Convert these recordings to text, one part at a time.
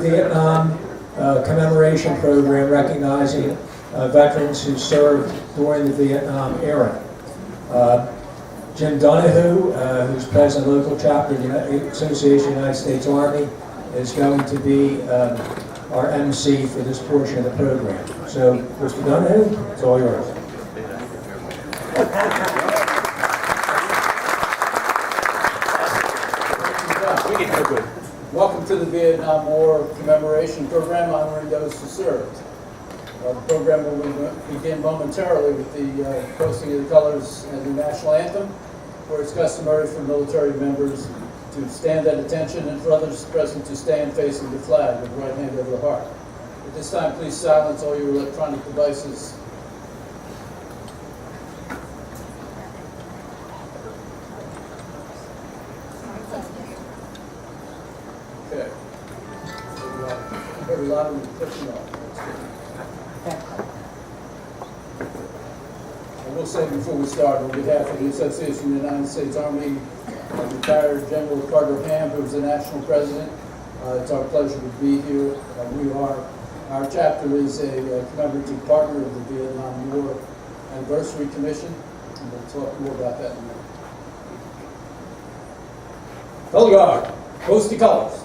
Vietnam commemoration program recognizing veterans who served during the Vietnam era. Jim Donahue, who's president of the local chapter of the Association of the United States Army, is going to be our MC for this portion of the program. So, Mr. Donahue, it's all yours. Welcome to the Vietnam War Commemoration Program honoring those who served. The program will begin momentarily with the posting of the colors and the national anthem, where it's customary for military members to stand at attention and for others present to stand facing the flag with the right hand over the heart. At this time, please silence all your electronic devices. Okay. Very loud and pushing off. I will say before we start, on behalf of the Association of the United States Army, retired General Carter Ham, who was the national president, it's our pleasure to be here. Our chapter is a commemorative partner of the Vietnam War Anniversary Commission, and we'll talk more about that in a minute. Color guard, post the colors.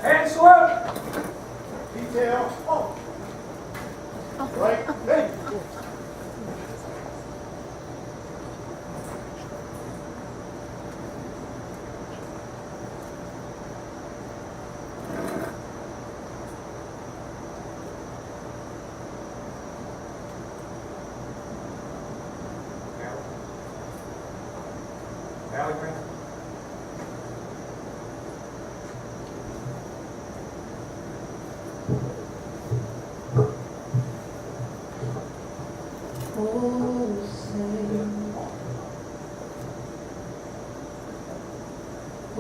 And salute. Detail. Oh. Right. Hey. Valley Grant.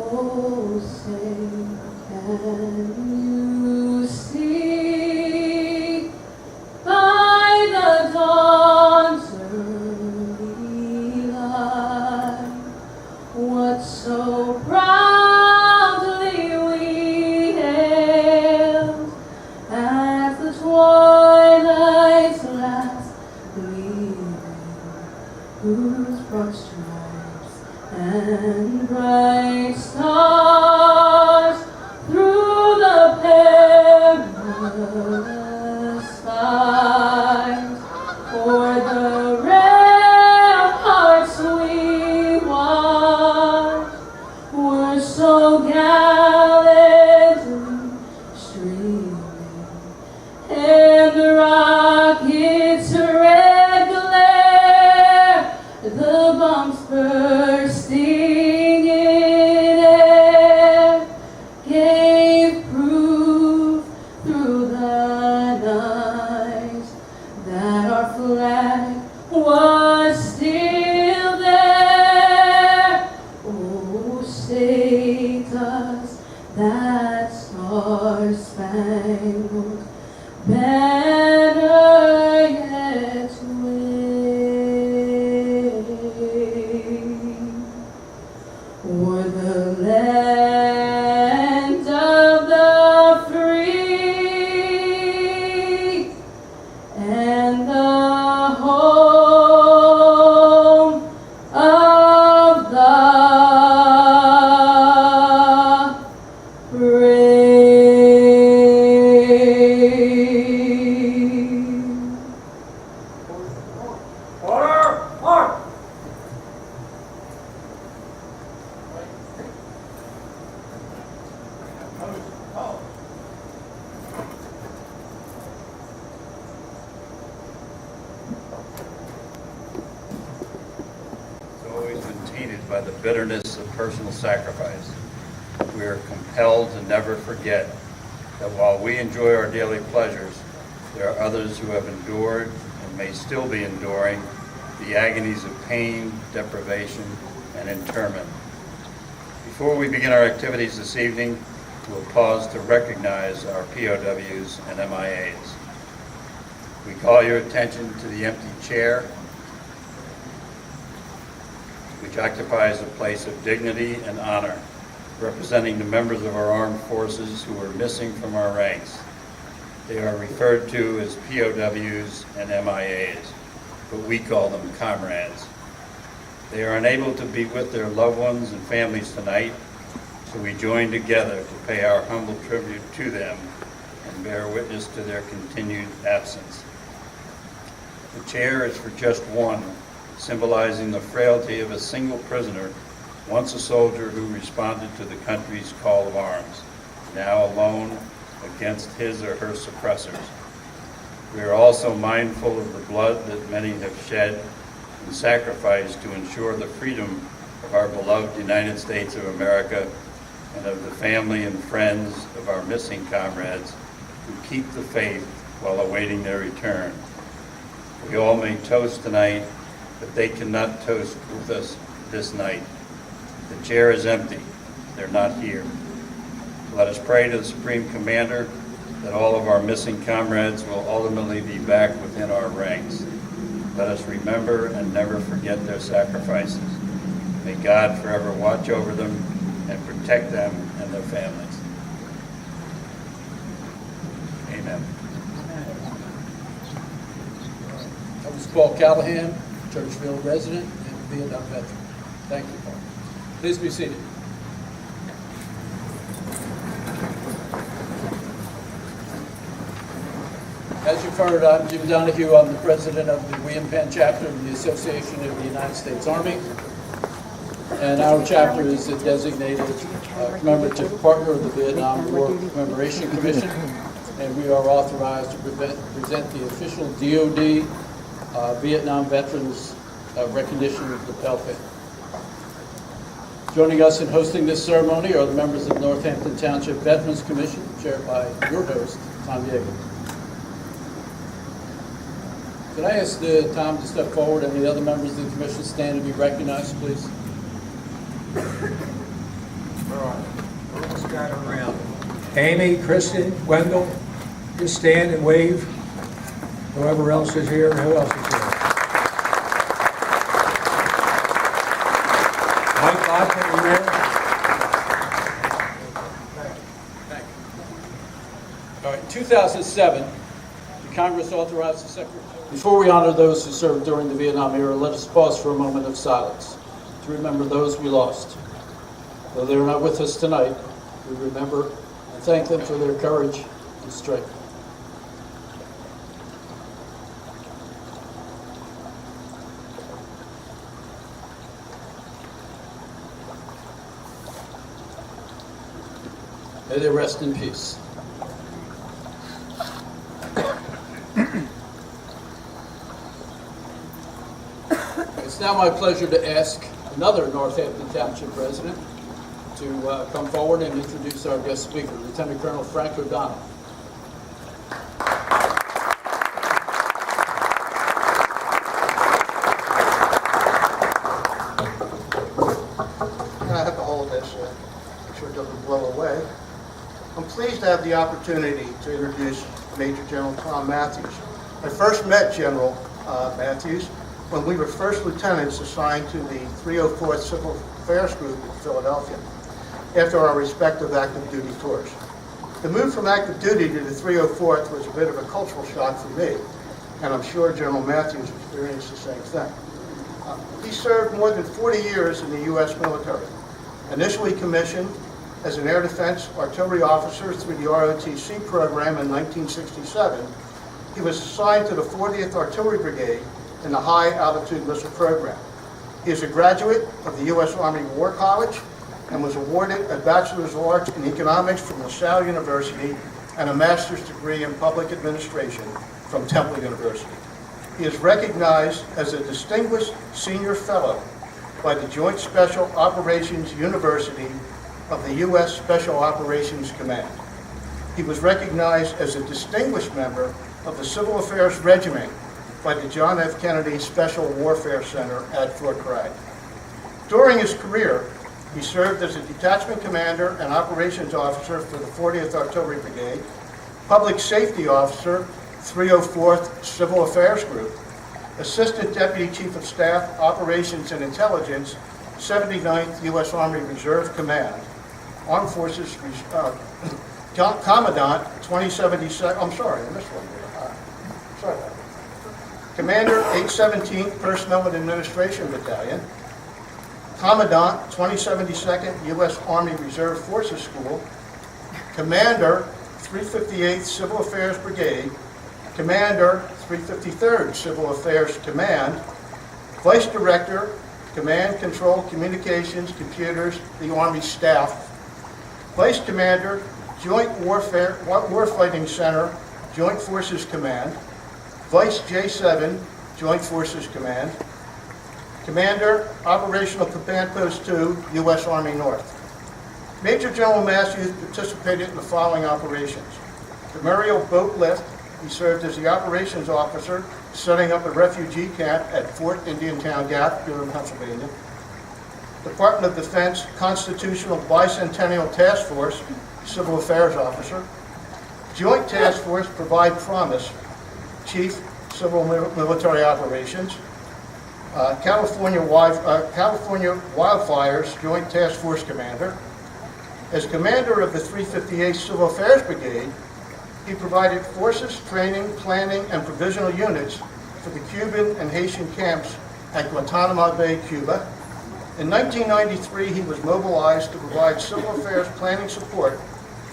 Oh, say, can you see by the dawn's early light what so proudly we hailed as the twilight's last gleaming, whose broad stripes and bright stars through the perilous skies for the ramparts we watched were so gallantly streaming, and the rockets' red glare, the bombs bursting was still there. Oh, say does that star-spangled banner yet wave o'er the land of the free and the home of the brave. Order! March! By the bitterness of personal sacrifice, we are compelled to never forget that while we enjoy our daily pleasures, there are others who have endured and may still be enduring the agonies of pain, deprivation, and internment. Before we begin our activities this evening, we'll pause to recognize our POWs and MIAs. We call your attention to the empty chair, which occupies a place of dignity and honor, representing the members of our armed forces who are missing from our ranks. They are referred to as POWs and MIAs, but we call them comrades. They are unable to be with their loved ones and families tonight, so we join together to pay our humble tribute to them and bear witness to their continued absence. The chair is for just one, symbolizing the frailty of a single prisoner, once a soldier who responded to the country's call of arms, now alone against his or her suppressors. We are also mindful of the blood that many have shed and sacrificed to ensure the freedom of our beloved United States of America and of the family and friends of our missing comrades who keep the faith while awaiting their return. We all may toast tonight, but they cannot toast with us this night. The chair is empty. They're not here. Let us pray to the Supreme Commander that all of our missing comrades will ultimately be back within our ranks. Let us remember and never forget their sacrifices. May God forever watch over them and protect them and their families. Amen. I was Paul Callahan, Churchville resident and Vietnam veteran. Thank you, Paul. Please be seated. As you've heard, I'm Jim Donahue. I'm the president of the William Penn chapter of the Association of the United States Army. And our chapter is a designated commemorative partner of the Vietnam War Commemoration Commission. And we are authorized to present the official DoD Vietnam Veterans Recognition Lapel Pin. Joining us in hosting this ceremony are the members of the Northampton Township Veterans Commission, chaired by your host, Tom Yeager. Could I ask Tom to step forward and the other members of the commission stand to be recognized, please? All right, we'll scatter around. Amy, Kristen, Wendell, just stand and wave. Whoever else is here, who else is here? Mike Bodkin, you there? Thank you. All right, in 2007, the Congress authorized the Secretary. Before we honor those who served during the Vietnam era, let us pause for a moment of silence to remember those we lost. Though they are not with us tonight, we remember and thank them for their courage and strength. May they rest in peace. It's now my pleasure to ask another Northampton Township resident to come forward and introduce our guest speaker, Lieutenant Colonel Frank O'Donnell. I have to hold this, make sure it doesn't blow away. I'm pleased to have the opportunity to introduce Major General Tom Matthews. I first met General Matthews when we were first lieutenants assigned to the 304th Civil Affairs Group in Philadelphia after our respective active duty tours. The move from active duty to the 304th was a bit of a cultural shock for me, and I'm sure General Matthews experienced the same thing. He served more than 40 years in the U.S. military. Initially commissioned as an air defense artillery officer through the ROTC program in 1967, he was assigned to the 40th Artillery Brigade in the High Altitude Missile Program. He is a graduate of the U.S. Army War College and was awarded a Bachelor's of Arts in Economics from LaSalle University and a Master's degree in Public Administration from Temple University. He is recognized as a Distinguished Senior Fellow by the Joint Special Operations University of the U.S. Special Operations Command. He was recognized as a distinguished member of the Civil Affairs Regiment by the John F. Kennedy Special Warfare Center at Fort Bragg. During his career, he served as a detachment commander and operations officer for the 40th Artillery Brigade, public safety officer 304th Civil Affairs Group, Assistant Deputy Chief of Staff, Operations and Intelligence, 79th U.S. Army Reserve Command, Armed Forces Commandant, 2072nd, I'm sorry, I missed one here. Sorry about that. Commander, 817th Personnel and Administration Battalion, Commandant, 2072nd U.S. Army Reserve Forces School, Commander, 358th Civil Affairs Brigade, Commander, 353rd Civil Affairs Command, Vice Director, Command, Control, Communications, Computers, the Army Staff, Vice Commander, Joint Warfighting Center, Joint Forces Command, Vice J7, Joint Forces Command, Commander, Operational Command Post 2, U.S. Army North. Major General Matthews participated in the following operations. The Muriel Boat Lift, he served as the operations officer, setting up a refugee camp at Fort Indiantown Gap here in Pennsylvania. Department of Defense Constitutional Bicentennial Task Force, Civil Affairs Officer. Joint Task Force Provide Promise, Chief Civil Military Operations. California Wildfires Joint Task Force Commander. As commander of the 358th Civil Affairs Brigade, he provided forces, training, planning, and provisional units for the Cuban and Haitian camps at Guantanamo Bay, Cuba. In 1993, he was mobilized to provide civil affairs planning support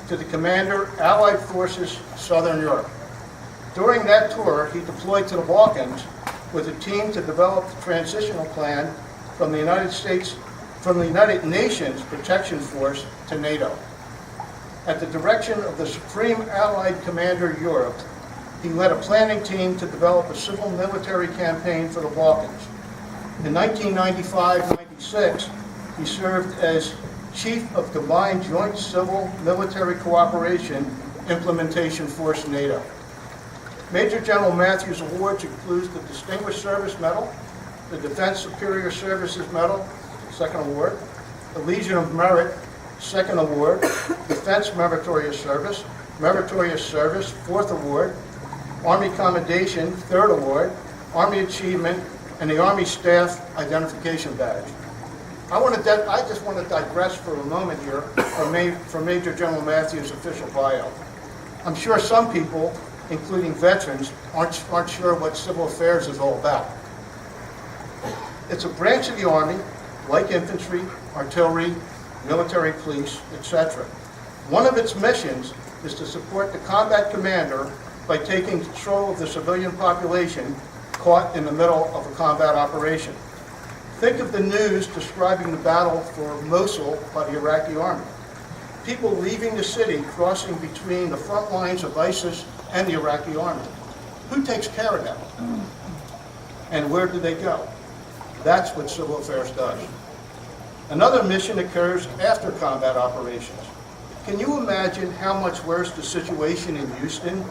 to the Commander, Allied Forces, Southern Europe. During that tour, he deployed to the Balkans with a team to develop the transitional plan from the United Nations Protection Force to NATO. At the direction of the Supreme Allied Commander Europe, he led a planning team to develop a civil military campaign for the Balkans. In 1995-96, he served as Chief of Combined Joint Civil Military Cooperation Implementation Force NATO. Major General Matthews Awards includes the Distinguished Service Medal, the Defense Superior Services Medal, second award, the Legion of Merit, second award, Defense Meritorious Service, fourth award, Army Commendation, third award, Army Achievement, and the Army Staff Identification Badge. I just want to digress for a moment here from Major General Matthews' official bio. I'm sure some people, including veterans, aren't sure what civil affairs is all about. It's a branch of the Army, like infantry, artillery, military police, etc. One of its missions is to support the combat commander by taking control of the civilian population caught in the middle of a combat operation. Think of the news describing the battle for Mosul by the Iraqi army. People leaving the city, crossing between the front lines of ISIS and the Iraqi army. Who takes care of them? And where do they go? That's what civil affairs does. Another mission occurs after combat operations. Can you imagine how much worse the situation in Houston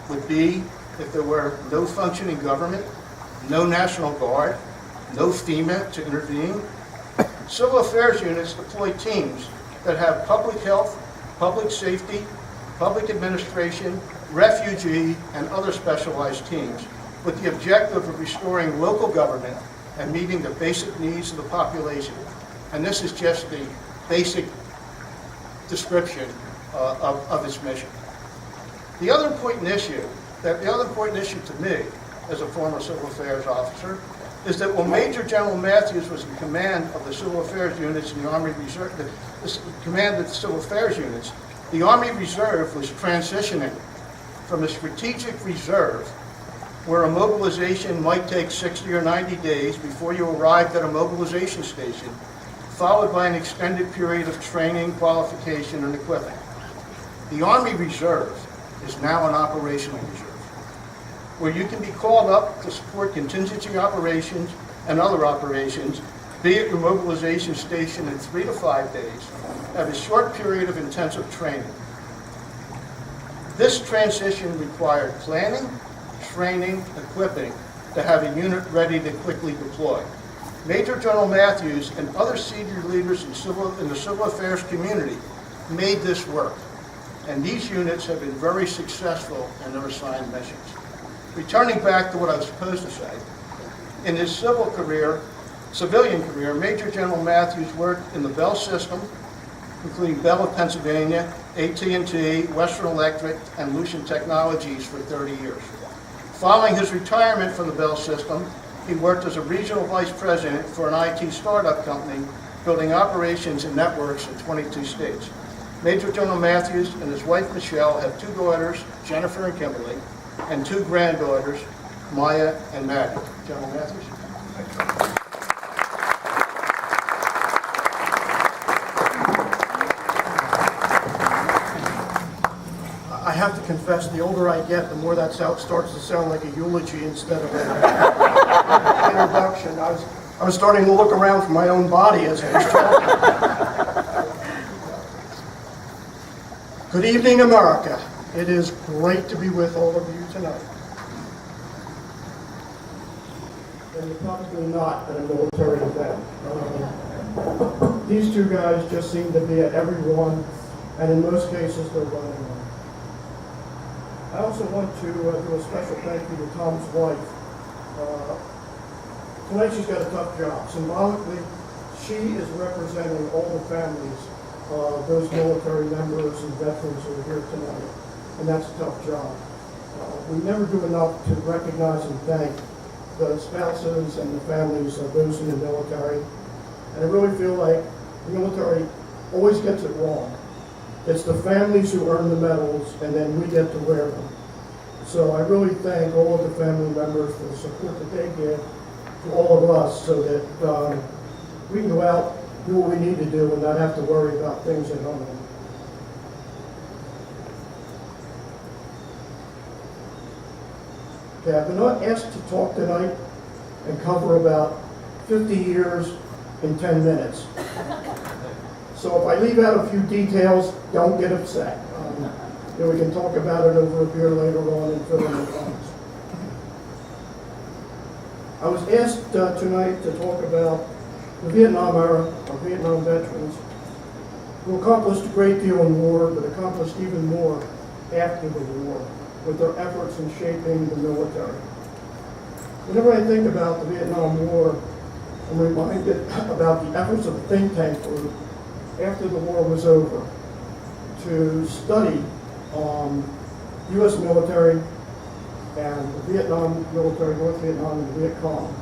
would be if there were no functioning government, no National Guard, no FEMA to intervene? Civil affairs units deploy teams that have public health, public safety, public administration, refugee, and other specialized teams with the objective of restoring local government and meeting the basic needs of the population. And this is just the basic description of its mission. The other important issue to me, as a former civil affairs officer, is that when Major General Matthews was in command of the civil affairs units in the Army Reserve, command of the civil affairs units, the Army Reserve was transitioning from a strategic reserve where a mobilization might take 60 or 90 days before you arrived at a mobilization station, followed by an extended period of training, qualification, and equipping. The Army Reserve is now an operational reserve, where you can be called up to support contingency operations and other operations, be at your mobilization station in 3 to 5 days, have a short period of intensive training. This transition required planning, training, equipping to have a unit ready to quickly deploy. Major General Matthews and other senior leaders in the civil affairs community made this work, and these units have been very successful in their assigned missions. Returning back to what I was supposed to say, in his civilian career, Major General Matthews worked in the Bell system, including Bell of Pennsylvania, AT&T, Western Electric, and Lucent Technologies for 30 years. Following his retirement from the Bell system, he worked as a regional vice president for an IT startup company, building operations and networks in 22 states. Major General Matthews and his wife Michelle have 2 daughters, Jennifer and Kimberly, and 2 granddaughters, Maya and Maddie. General Matthews. I have to confess, the older I get, the more that starts to sound like a eulogy instead of an introduction. I was starting to look around for my own body as I was talking. Good evening, America. It is great to be with all of you tonight. And you're probably not at a military event. These 2 guys just seem to be at every one, and in most cases, they're running one. I also want to do a special thank you to Tom's wife. Tonight she's got a tough job. Symbolically, she is representing all the families of those military members and veterans who are here tonight, and that's a tough job. We never do enough to recognize and thank the spouses and the families of those in the military, and I really feel like the military always gets it wrong. It's the families who earn the medals, and then we get to wear them. So I really thank all of the family members for the support that they give to all of us so that we can go out, do what we need to do, and not have to worry about things at home. Okay, I've been asked to talk tonight and cover about 50 years in 10 minutes. So if I leave out a few details, don't get upset. We can talk about it over a beer later on and fill in the blanks. I was asked tonight to talk about the Vietnam era, our Vietnam veterans, who accomplished a great deal in war, but accomplished even more after the war, with their efforts in shaping the military. Whenever I think about the Vietnam War, I'm reminded about the efforts of the think tank group after the war was over to study U.S. military and the Vietnam military, North Vietnam and the Viet Cong.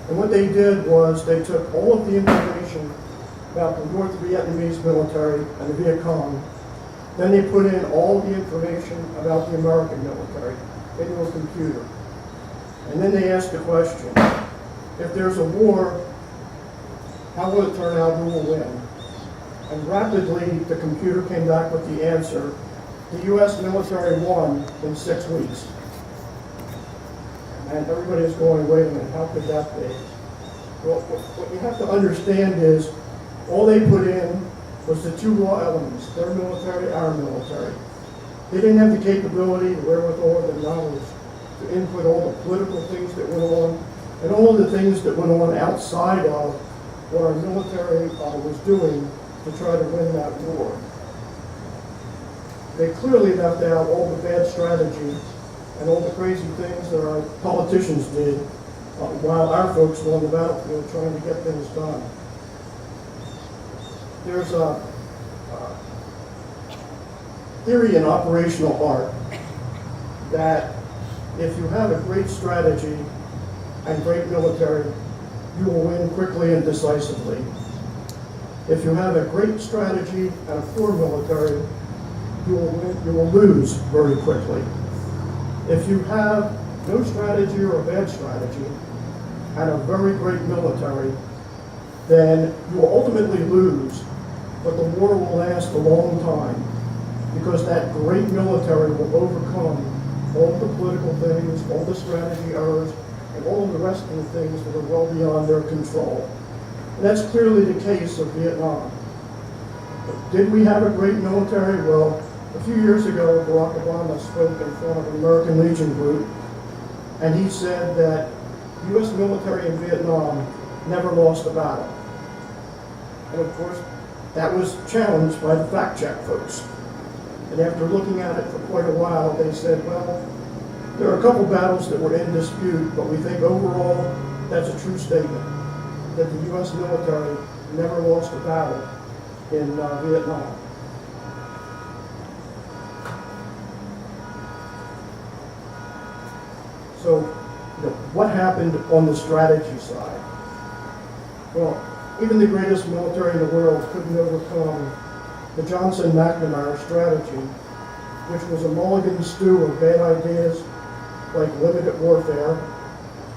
And what they did was they took all of the information about the North Vietnamese military and the Viet Cong. Then they put in all the information about the American military into a computer. And then they asked the question, if there's a war, how will it turn out, who will win? And rapidly, the computer came back with the answer, the U.S. military won in 6 weeks. And everybody is going, wait a minute, how could that be? Well, what you have to understand is, all they put in was the 2 raw elements, their military, our military. They didn't have the capability, the wherewithal, the knowledge to input all the political things that went on, and all of the things that went on outside of what our military was doing to try to win that war. They clearly left out all the bad strategy and all the crazy things that our politicians did while our folks were on the battlefield trying to get things done. There's a theory in operational art that if you have a great strategy and great military, you will win quickly and decisively. If you have a great strategy and a poor military, you will lose very quickly. If you have no strategy or a bad strategy and a very great military, then you will ultimately lose, but the war will last a long time because that great military will overcome all the political things, all the strategy errors, and all of the rest of the things that are well beyond their control. And that's clearly the case of Vietnam. Did we have a great military? Well, a few years ago, Barack Obama spoke in front of an American Legion group, and he said that the U.S. military in Vietnam never lost a battle. And of course, that was challenged by the fact check folks. And after looking at it for quite a while, they said, well, There are a couple battles that were in dispute, but we think overall that's a true statement, that the U.S. military never lost a battle in Vietnam. So, what happened on the strategy side? Well, even the greatest military in the world couldn't overcome the Johnson-McNamara strategy, which was a mulligan stew of bad ideas like limited warfare.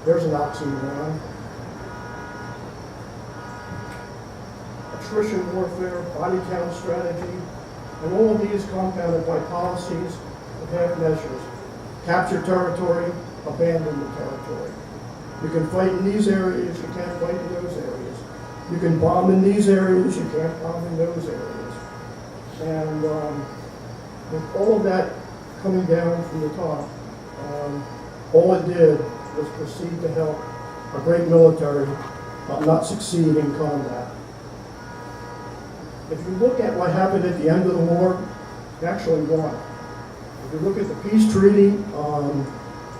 There's an oxymoron. Attrition warfare, body count strategy, and all of these compounded by policies of half measures. Capture territory, abandon the territory. You can fight in these areas, you can't fight in those areas. You can bomb in these areas, you can't bomb in those areas. And with all of that coming down from the top, all it did was proceed to help a great military not succeed in combat. If you look at what happened at the end of the war, it actually won. If you look at the peace treaty,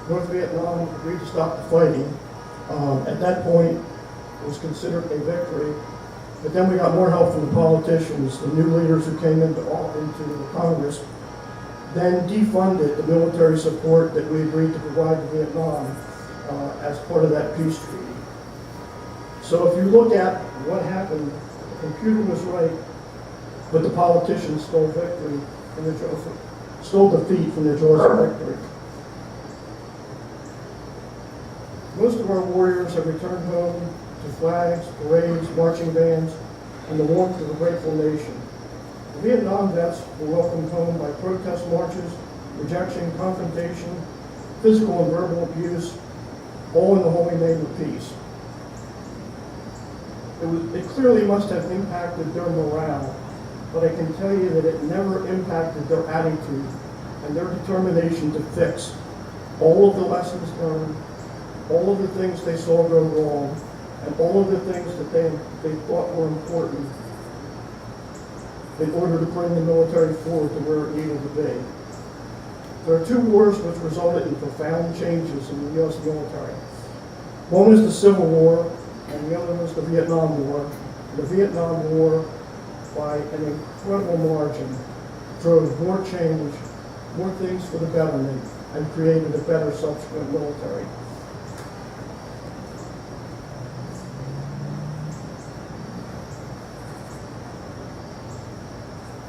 North Vietnam agreed to stop the fighting. At that point, it was considered a victory. But then we got more help from the politicians, the new leaders who came into the Congress, then defunded the military support that we agreed to provide to Vietnam as part of that peace treaty. So if you look at what happened, the computer was right, but the politicians stole victory from the jaws, stole defeat from the jaws of victory. Most of our warriors have returned home to flags, parades, marching bands, and the warmth of a grateful nation. The Vietnam vets were welcomed home by protest marches, rejection, confrontation, physical and verbal abuse, all in the holy name of peace. It clearly must have impacted their morale, but I can tell you that it never impacted their attitude and their determination to fix all of the lessons learned, all of the things they saw go wrong, and all of the things that they thought were important in order to bring the military forward to where it needed to be. There are two wars which resulted in profound changes in the U.S. military. One was the Civil War, and the other was the Vietnam War. The Vietnam War, by an incredible margin, drove more change, more things for the betterment, and created a better subsequent military.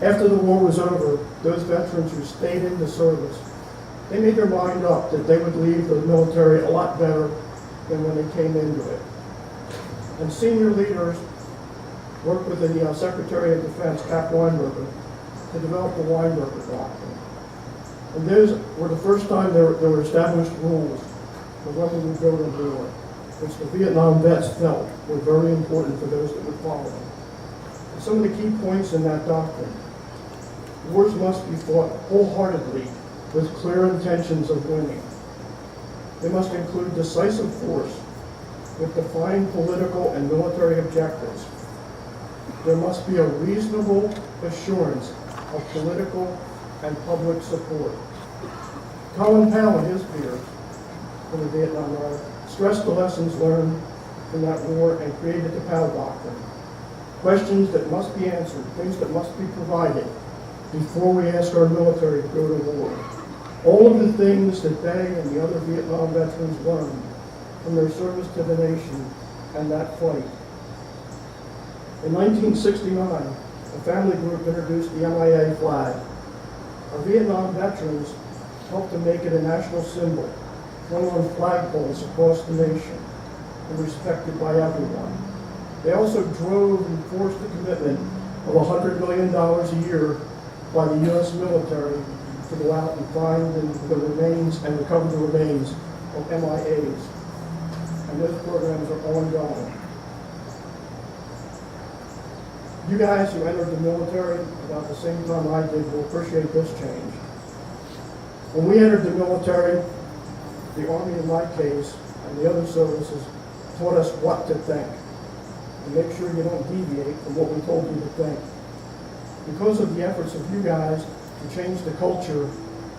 After the war was over, those veterans who stayed in the service, they made their mind up that they would leave the military a lot better than when they came into it. And senior leaders worked with the Secretary of Defense, Cap Weinberger, to develop the Weinberger Doctrine. And those were the first time there were established rules for when we would go to war, which the Vietnam vets felt were very important for those that would follow them. And some of the key points in that doctrine: wars must be fought wholeheartedly with clear intentions of winning. They must include decisive force with defined political and military objectives. There must be a reasonable assurance of political and public support. Colin Powell, in his peers from the Vietnam War, stressed the lessons learned from that war and created the Powell Doctrine. Questions that must be answered, things that must be provided before we ask our military to go to war. All of the things that they and the other Vietnam veterans learned from their service to the nation and that fight. In 1969, a family group introduced the MIA flag. Our Vietnam veterans helped to make it a national symbol, hung on flagpoles across the nation, and respected by everyone. They also drove and forced the commitment of $100 million a year by the U.S. military to go out and find the remains and recover the remains of MIAs. And those programs are ongoing. You guys who entered the military about the same time I did will appreciate this change. When we entered the military, the Army in my case, and the other services taught us what to think, to make sure you don't deviate from what we told you to think. Because of the efforts of you guys to change the culture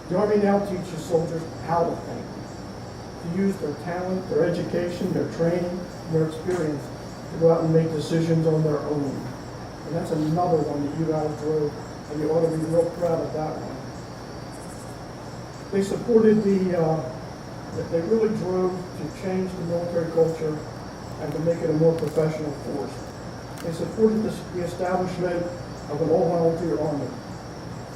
The Army now teaches soldiers how to think, to use their talent, their education, their training, and their experience to go out and make decisions on their own. And that's another one that you guys drove, and you ought to be real proud of that one. They supported they really drove to change the military culture and to make it a more professional force. They supported the establishment of an all-volunteer army.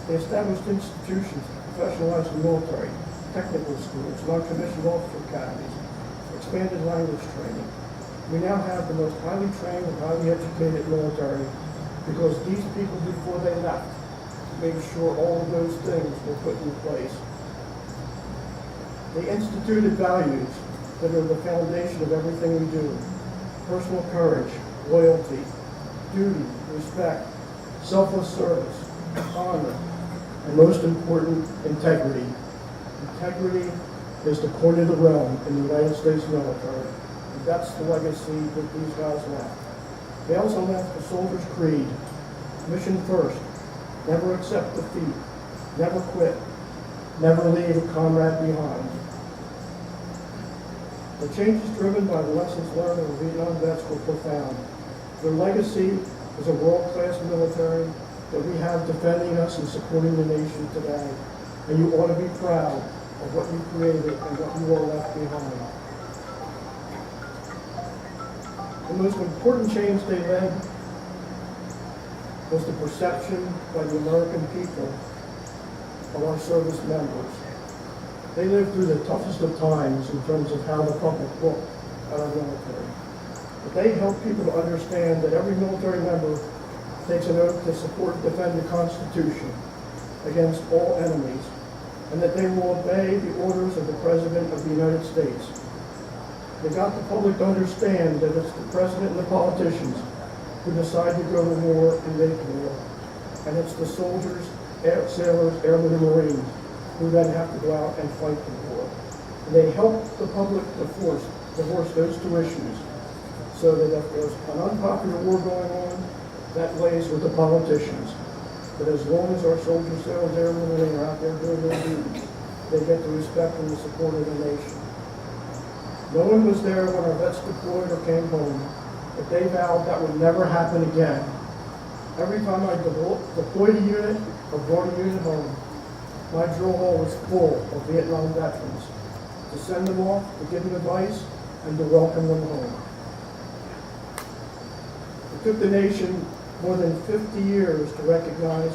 They established institutions to professionalize the military, technical schools, non-commissioned officer academies, expanded language training. We now have the most highly trained and highly educated military because these people, before they left, made sure all of those things were put in place. They instituted values that are the foundation of everything we do. Personal courage, loyalty, duty, respect, selfless service, honor, and most important, integrity. Integrity is the coin of the realm in the United States military, and that's the legacy that these guys left. They also left the soldier's creed, mission first, never accept defeat, never quit, never leave a comrade behind. The changes driven by the lessons learned of the Vietnam vets were profound. Their legacy is a world-class military that we have defending us and supporting the nation today. And you ought to be proud of what you created and what you all left behind. The most important change they led was the perception by the American people of our service members. They lived through the toughest of times in terms of how the public looked at our military. But they helped people to understand that every military member takes an oath to support and defend the Constitution against all enemies, and that they will obey the orders of the President of the United States. They got the public to understand that it's the President and the politicians who decide to go to war and make war, and it's the soldiers, sailors, airmen, and Marines who then have to go out and fight the war. And they help the public divorce those two issues so that if there's an unpopular war going on, that lays with the politicians. But as long as our soldiers, sailors, airmen, and Marines are out there doing their duties, they get the respect and the support of the nation. No one was there when our vets deployed or came home, but they vowed that would never happen again. Every time I deployed a unit or brought a unit home, my drill hall was full of Vietnam veterans to send them off, to give them advice, and to welcome them home. It took the nation more than 50 years to recognize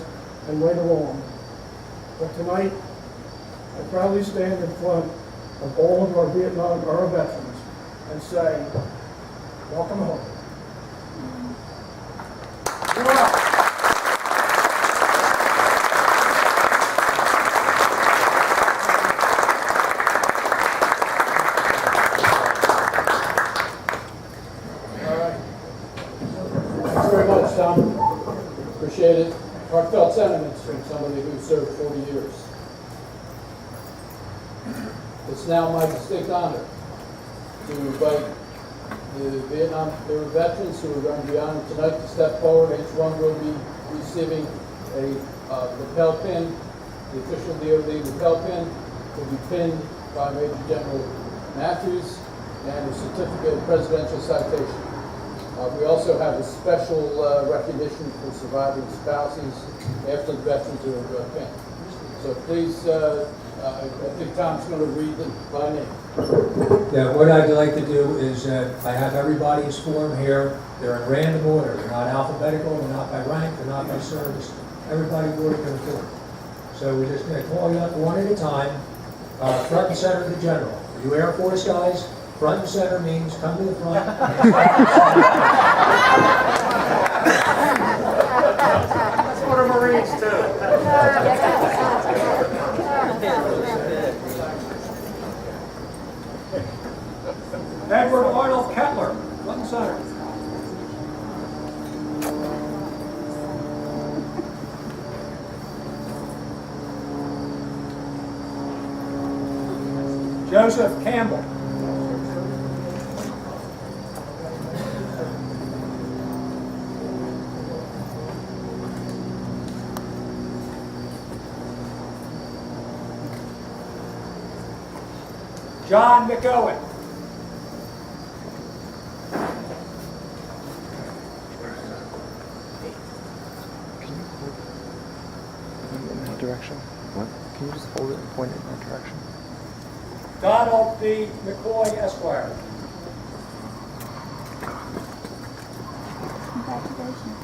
and right along. But tonight, I proudly stand in front of all of our Vietnam era veterans and say, welcome home. Appreciate it. Heartfelt sentiments from somebody who served 40 years. It's now my distinct honor to invite the Vietnam era veterans who are going to be honored tonight to step forward. Each one will be receiving a lapel pin. The official DoD lapel pin will be pinned by Major General Matthews and a certificate of presidential citation. We also have a special recognition for surviving spouses after the veterans are pinned. So please, I think Tom's going to read them by name. Yeah, what I'd like to do is I have everybody's form here. They're in random order. They're not alphabetical. They're not by rank. They're not by service. Everybody wrote their form. So we're just going to call you up one at a time. Front and center of the general. Are you Air Force guys? Front and center means come to the front. That's what our Marines do. Edward Arnold Kettler, front and center. Joseph Campbell. John McOwen. In that direction? What? Can you just hold it and point it in that direction? Donald B. McCoy, Esquire. Congratulations.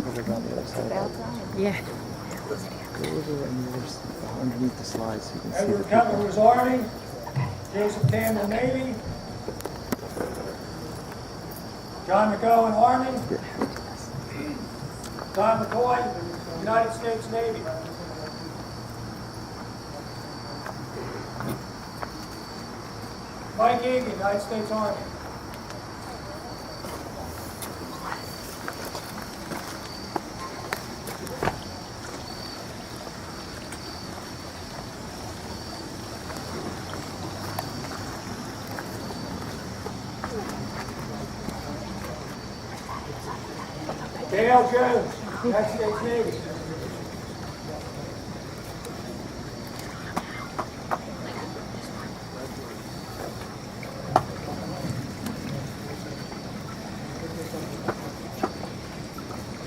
Put it on the other side. Yeah. Go over and there's underneath the slides so you can see the Edward people. Cutler was Army. Joseph Campbell, Navy. John McOwen, Army. Don McCoy, United States Navy. Mike Egan, United States Army. Dale Jones, United States Navy.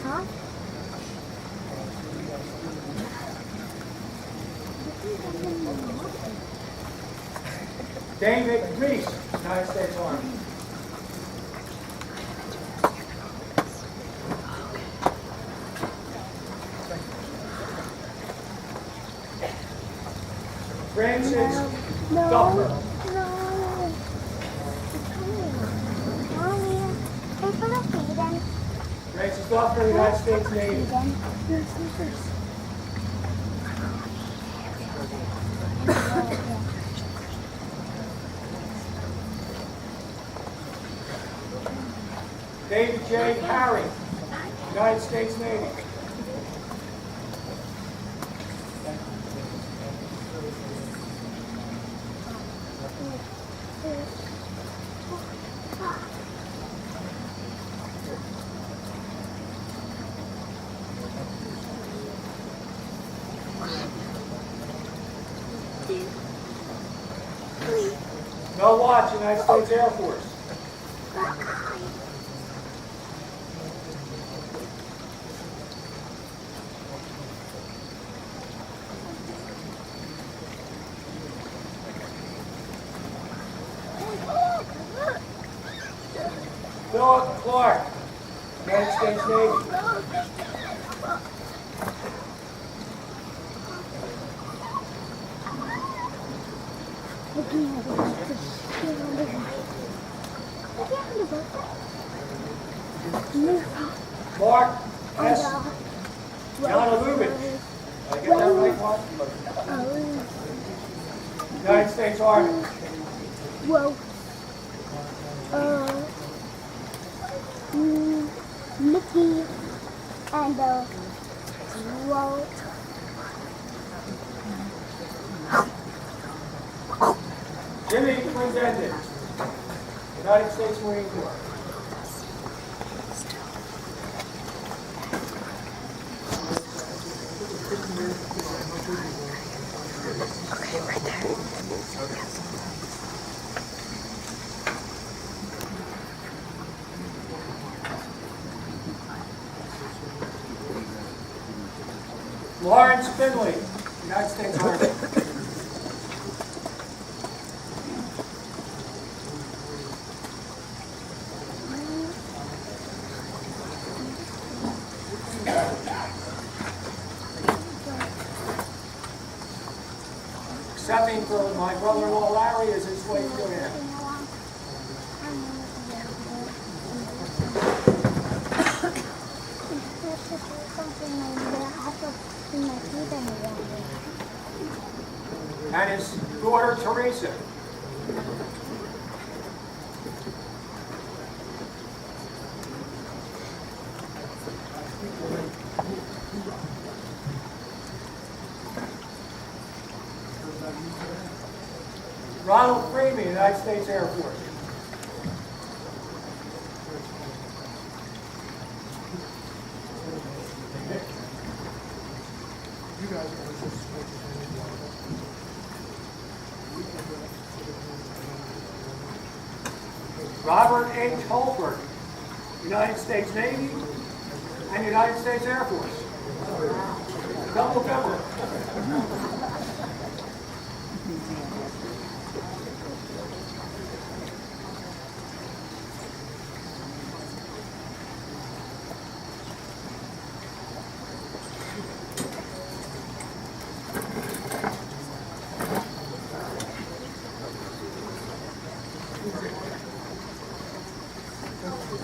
Huh? David Reese, United States Army. Francis Duffler. No. Mommy, it's gonna feed them. Francis Duffler, United States Navy. David J. Harry, United States Navy. Mel Watts, United States Air Force. Philip Clark, United States Navy. Mark S. Janalubich. Did I get that right, Mark? United States Army. Whoa. Mickey and Walt. Jimmy Clendenin, United States Marine Corps. Lawrence Finley, United States Army. Accepting for my brother-in-law Larry as his way to him. And his daughter Teresa. Ronald Freeman, United States Air Force. Robert H. Holford, United States Navy and United States Air Force. Double cover.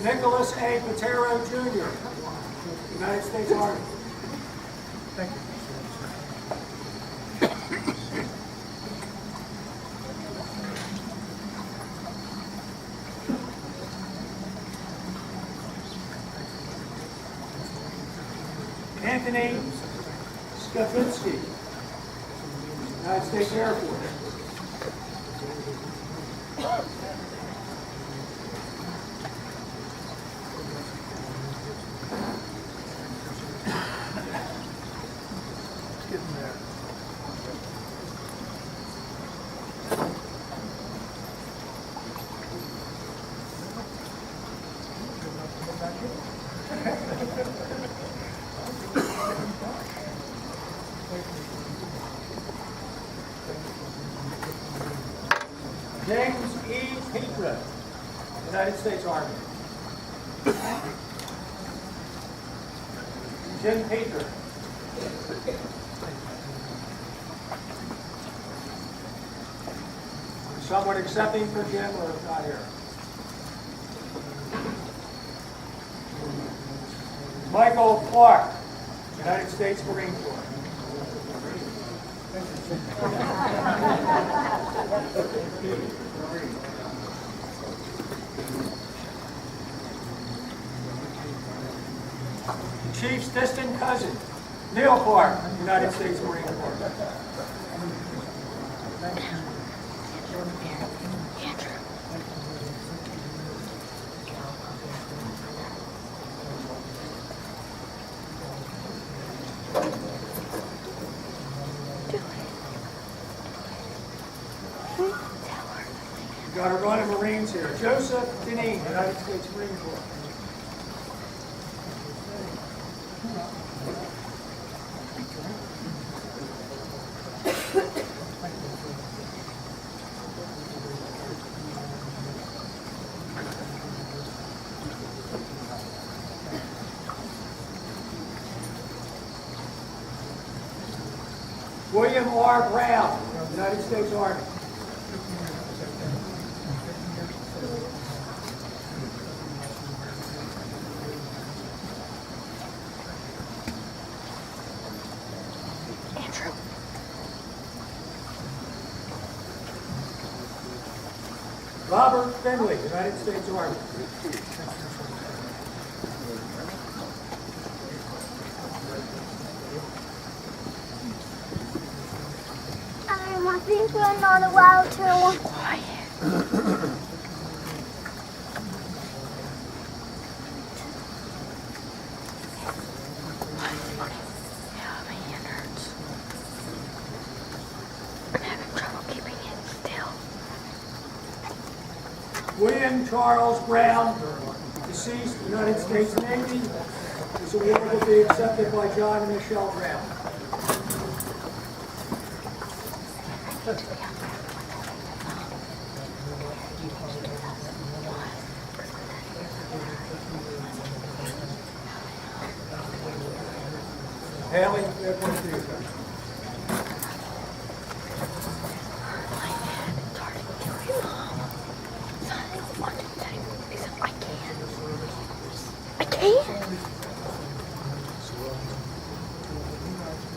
Nicholas A. Patero, Jr., United States Army. Thank you. Anthony Skafitsky, United States Air Force. James E. Petra, United States Army. Jim Petra. Someone accepting for Jim or not here? Michael Clark, United States Marine Corps. Chief's distant cousin, Neil Clark, United States Marine Corps. We've got a run of Marines here. Joseph Deneen, United States Marine Corps. William R. Brown, United States Army. Andrew. Robert Finley, United States Army. I think we're not allowed to. Quiet. Yeah, my hand hurts. I'm having trouble keeping it still. William Charles Brown, deceased, United States Navy, is awarded to be accepted by John and Michelle Brown. Haley, that one for you.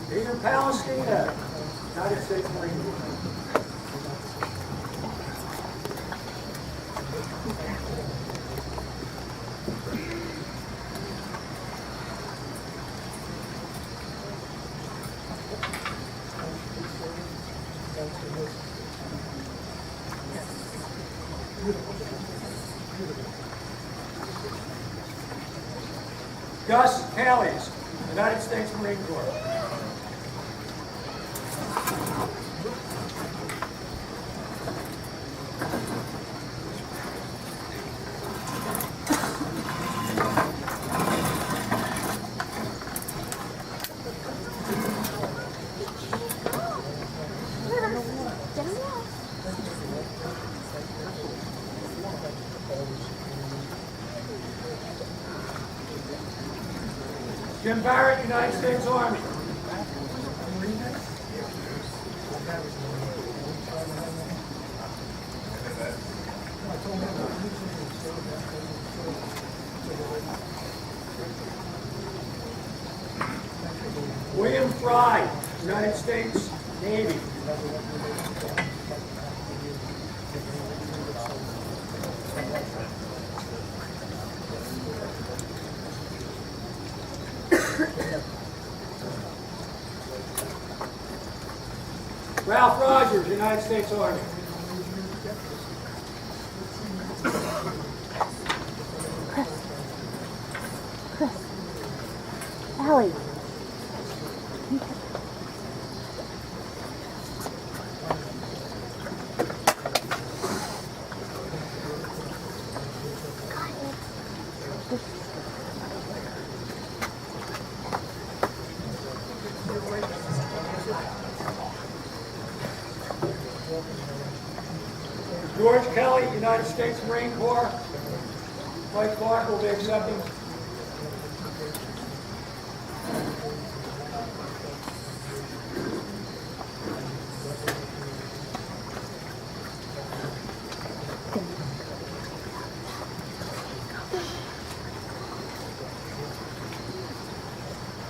Peter Palestina, United States Marine Corps. Gus Callies, United States Marine Corps. Jim Barrett, United States Army. William Fry, United States Navy. Ralph Rogers, United States Army. Allie. George Kelly, United States Marine Corps. Mike Clark will be accepting.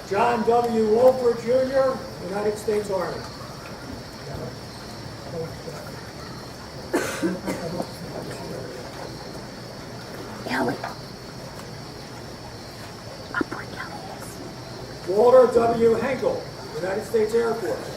John W. Wolford Jr., United States Army. Kelly. Up where Kelly is. Walter W. Henkel, United States Air Force.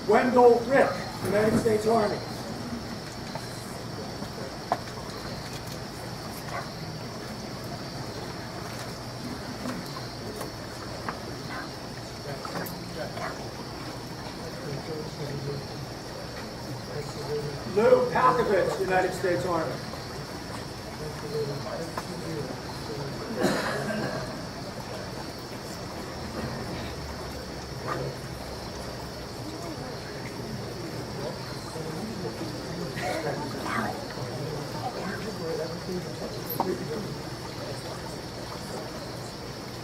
Wendell Rick, United States Army. Lou Palkovich, United States Army.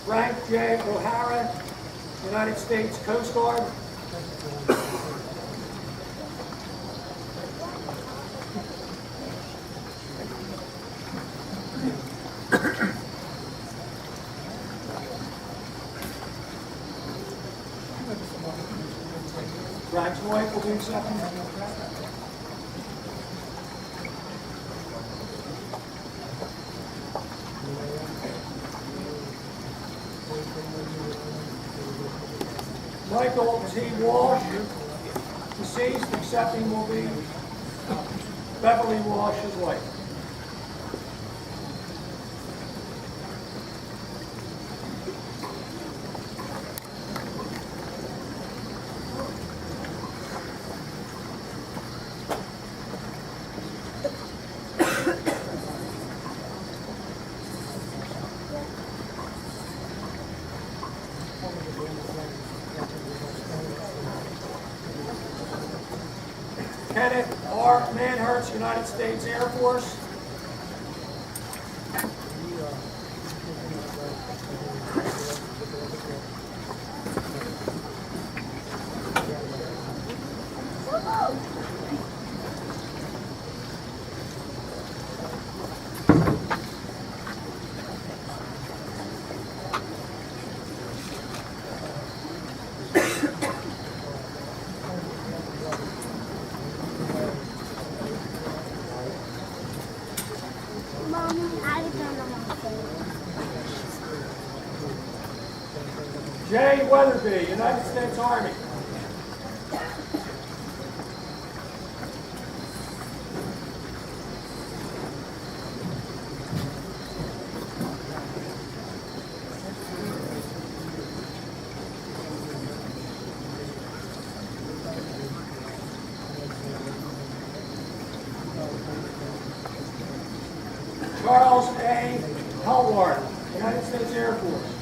Frank J. O'Hara, United States Coast Guard. Frank's wife will be accepting. Michael T. Walsh, deceased, accepting will be Beverly Walsh's wife. Kenneth R. Manhurst, United States Air Force. Jay Weatherby, United States Army. Charles A. Hallward, United States Air Force.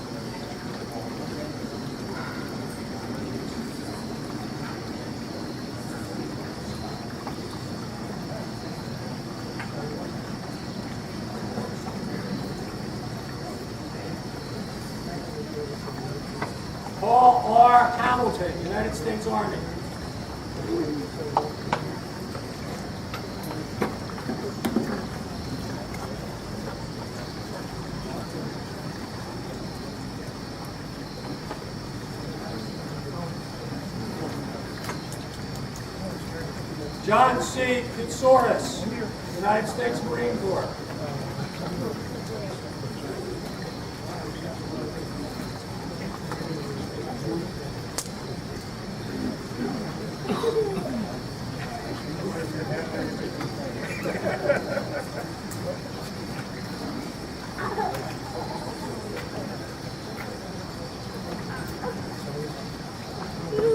Hamilton, United States Army. John C. Kitsouris, United States Marine Corps.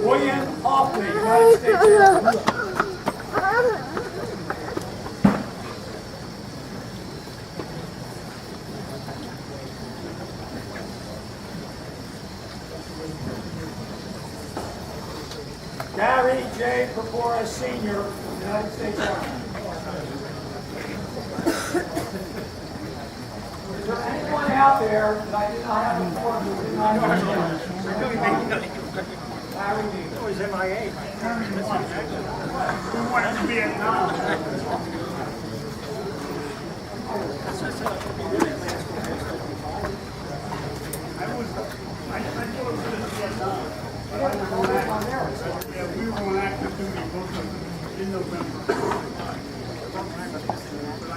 William Hoffman, United States Air Force. Gary J. Purpura Sr., United States Army. Is there anyone out there that I did not have before who did not know? Larry Lee. It was MIA. Who wanted to be in Vietnam? I thought it was in Vietnam. Yeah, we were on active duty both in November. But I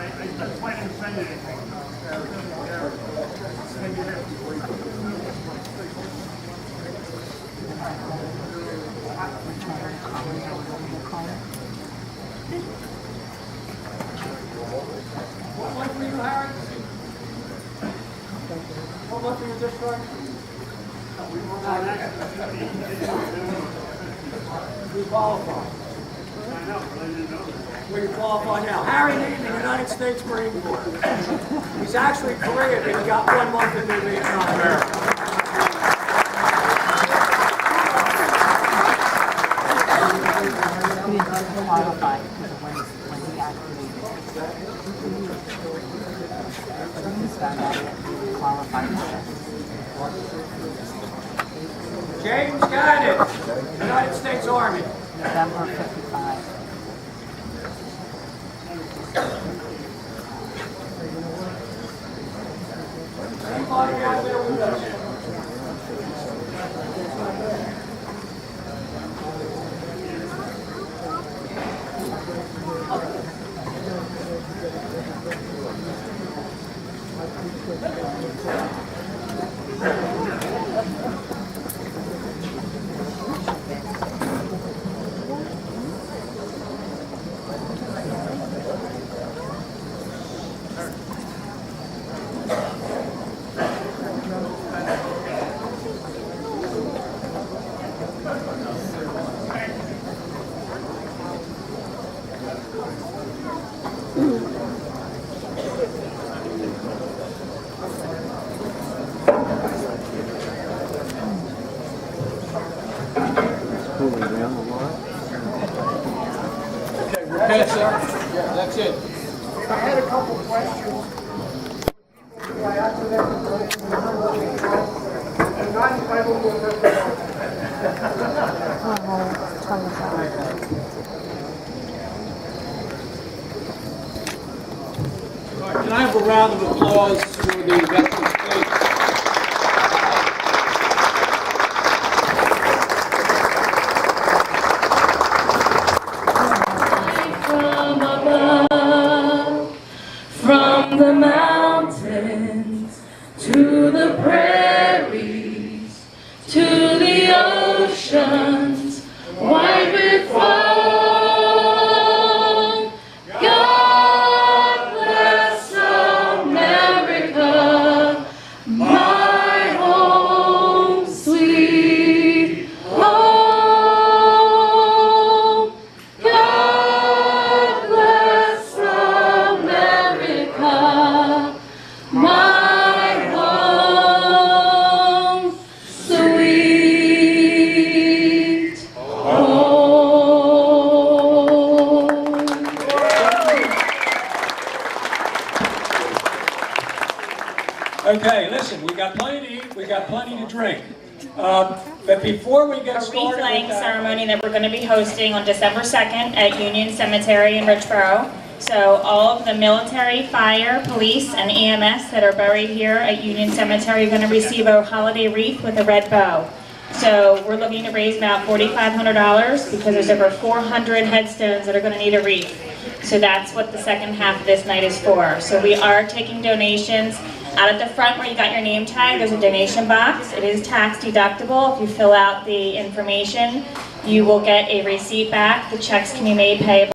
quite didn't send anything. What month were you, Harry? What month were you discharged? We were on active duty. We qualify. I know, but I didn't know that. We qualify now. Harry Neiman, United States Marine Corps. He's actually Korean, but he got 1 month into Vietnam. Qualified because of when he activated. But he found out that he qualified. James Gannon, United States Army. November 55. Anybody out there with us? Okay, we're past that. Yeah, that's it. I had a couple questions. I accidentally I'm not entitled to a birthday. Can I have a round of applause for the veterans, please? From above, from the mountains to the prairies, to the oceans, white with foam. God bless America, my home, sweet home. God bless America, my home, sweet home. Okay, listen, we got plenty to eat, we got plenty to drink. But before we get a started with wreath-laying that, ceremony that we're going to be hosting on December 2nd at Union Cemetery in Richboro. So all of the military, fire, police, and EMS that are buried here at Union Cemetery are going to receive a holiday wreath with a red bow. So we're looking to raise about $4,500 because there's over 400 headstones that are going to need a wreath. So that's what the second half of this night is for. So we are taking donations. Out at the front where you got your name tag, there's a donation box. It is tax deductible. If you fill out the information, you will get a receipt back. The checks can be made payable